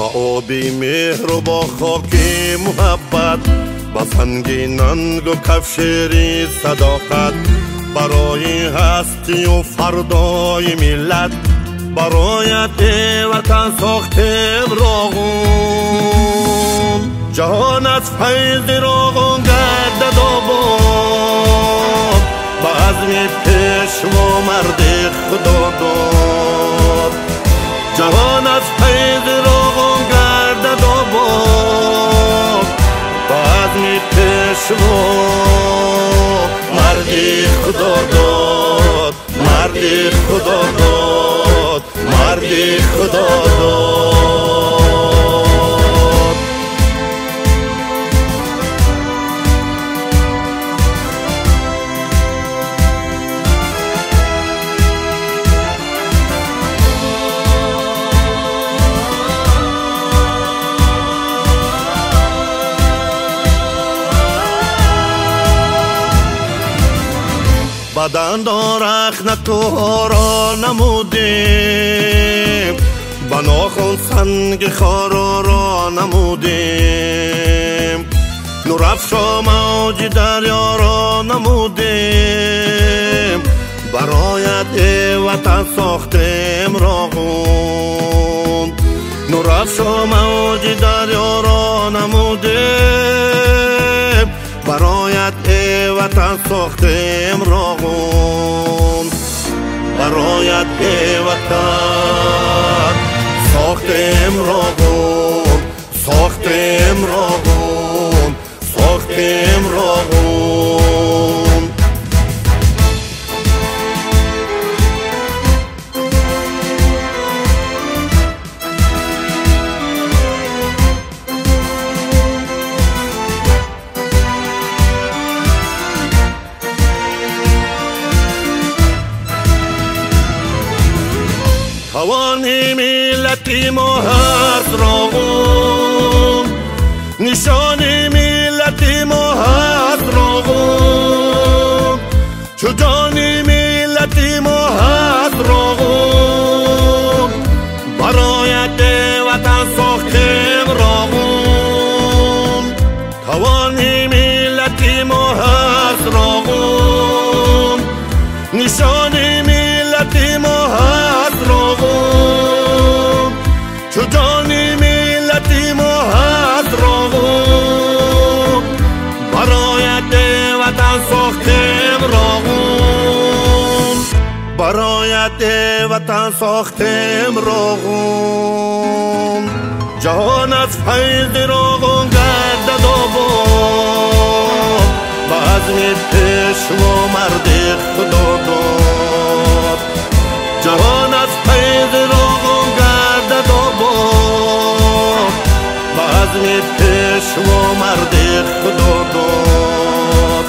با آبی مهر و با خاکی محبت، با سنگیننگ و کفشیری صداقت، برای هستی و فردای ملت، برایت وطن ساختیم راغون. جهان از فیض راغون گردد آباد، با عزم پیشوا مرد خدا داد. جهان از فیض راغون گردد آباد، با عزم پیشوا مرد خدا داد. مرد خدا داد، مرد خدا داد. بدن دارخ نکوها نمودیم، با ناخن سنگ خارا را نمودیم. نورافشا موج دریا را نمودیم، برایت وطن ساختیم راغون. نورافشا موج دریا را نمودیم، برایت وطن ساختیم راغون. برایت وطن ساختیم راغون. ساختیم راغون. ساختیم راغون. توانی ملتی ما هست راغون، نشانی ملتی ما هست راغون. چو جانی ملتی ما هست راغون، برایت وطن ساختیم راغون. توانی ملتی ما هست راغون، نشانی ملتی ما هست راغون. چو جانی ملتی ما هست راغون، برایت وطن ساختیم راغون. برایت وطن ساختیم راغون. جهان از فیض راغون گردد آباد، با عزم پیشوا مرد خدا داد. جهان از فیض راغون گردد آباد، با عزم پیشوا مرد خدا داد.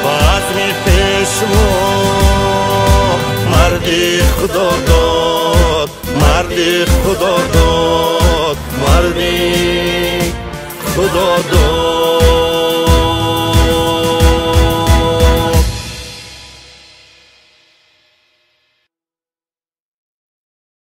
با عزم پیشوا مرد خدا داد. مرد خدا داد. مرد خدا داد.